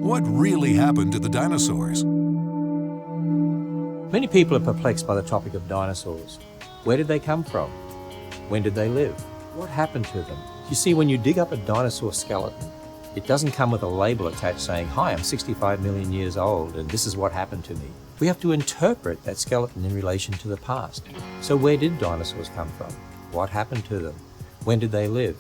What really happened to the dinosaurs? Many people are perplexed by the topic of dinosaurs. Where did they come from? When did they live? What happened to them? You see, when you dig up a dinosaur skeleton, it doesn't come with a label attached saying, "Hi, I'm 65 million years old and this is what happened to me." We have to interpret that skeleton in relation to the past. So where did dinosaurs come from? What happened to them? When did they live?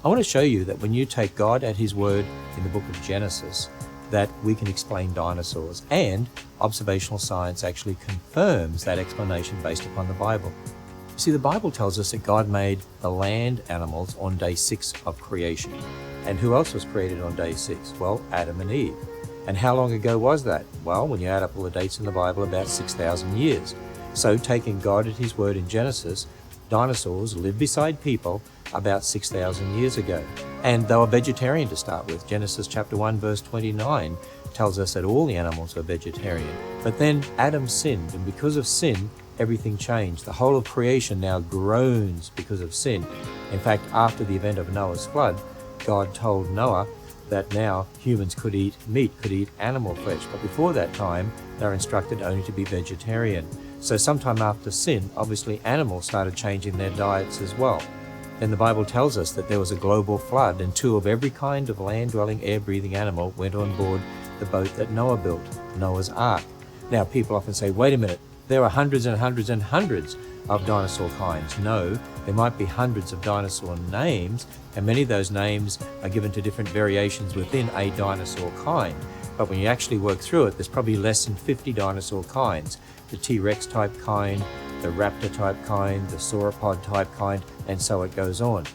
I want to show you that when you take God at His word in the book of Genesis, that we can explain dinosaurs, and observational science actually confirms that explanation based upon the Bible. You see, the Bible tells us that God made the land animals on day 6 of creation. And who else was created on day 6? Well, Adam and Eve. And how long ago was that? Well, when you add up all the dates in the Bible, about 6,000 years. So taking God at His word in Genesis, dinosaurs lived beside people about 6,000 years ago. And they were vegetarian to start with. Genesis chapter 1 verse 29 tells us that all the animals were vegetarian. But then Adam sinned, and because of sin, everything changed. The whole of creation now groans because of sin. In fact, after the event of Noah's flood, God told Noah that now humans could eat meat, could eat animal flesh. But before that time, they were instructed only to be vegetarian. So sometime after sin, obviously animals started changing their diets as well. Then the Bible tells us that there was a global flood, and 2 of every kind of land-dwelling, air-breathing animal went on board the boat that Noah built, Noah's Ark. Now, people often say, wait a minute, there are hundreds and hundreds and hundreds of dinosaur kinds. No, there might be hundreds of dinosaur names, and many of those names are given to different variations within a dinosaur kind. But when you actually work through it, there's probably less than 50 dinosaur kinds. The T-Rex type kind, the raptor type kind, the sauropod type kind, and so it goes on.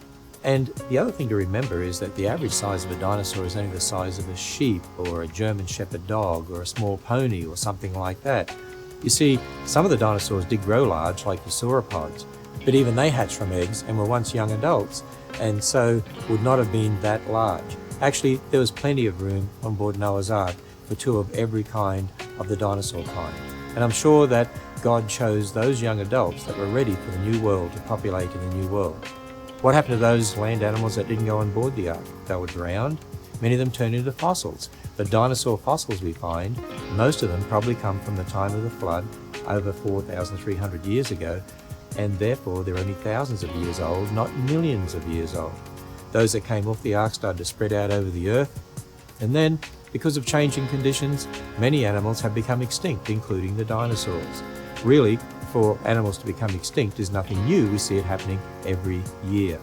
And the other thing to remember is that the average size of a dinosaur is only the size of a sheep or a German shepherd dog or a small pony or something like that. You see, some of the dinosaurs did grow large, like the sauropods, but even they hatched from eggs and were once young adults, and so would not have been that large. Actually, there was plenty of room on board Noah's Ark for 2 of every kind of the dinosaur kind. And I'm sure that God chose those young adults that were ready for the new world to populate in the new world. What happened to those land animals that didn't go on board the Ark? They were drowned. Many of them turned into fossils. The dinosaur fossils we find, most of them probably come from the time of the flood, over 4,300 years ago, and therefore they're only thousands of years old, not millions of years old. Those that came off the Ark started to spread out over the earth, and then, because of changing conditions, many animals have become extinct, including the dinosaurs. Really, for animals to become extinct is nothing new. We see it happening every year.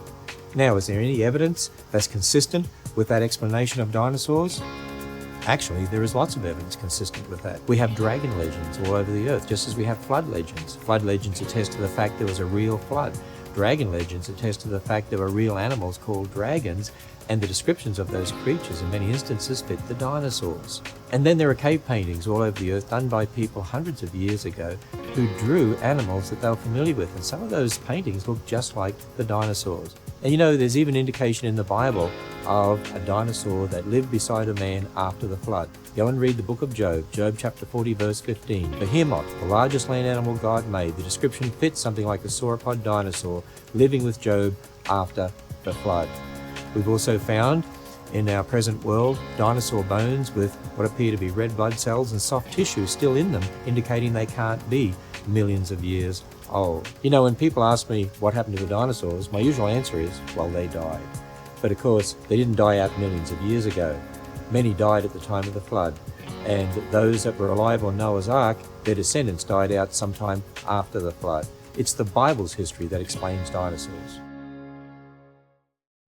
Now, is there any evidence that's consistent with that explanation of dinosaurs? Actually, there is lots of evidence consistent with that. We have dragon legends all over the earth, just as we have flood legends. Flood legends attest to the fact there was a real flood. Dragon legends attest to the fact there were real animals called dragons, and the descriptions of those creatures in many instances fit the dinosaurs. And then there are cave paintings all over the earth done by people hundreds of years ago who drew animals that they were familiar with, and some of those paintings look just like the dinosaurs. And you know, there's even indication in the Bible of a dinosaur that lived beside a man after the flood. Go and read the book of Job, Job chapter 40 verse 15. Behemoth, the largest land animal God made. The description fits something like a sauropod dinosaur living with Job after the flood. We've also found in our present world dinosaur bones with what appear to be red blood cells and soft tissue still in them, indicating they can't be millions of years old. You know, when people ask me what happened to the dinosaurs, my usual answer is, well, they died. But of course, they didn't die out millions of years ago. Many died at the time of the flood, and those that were alive on Noah's Ark, their descendants died out sometime after the flood. It's the Bible's history that explains dinosaurs.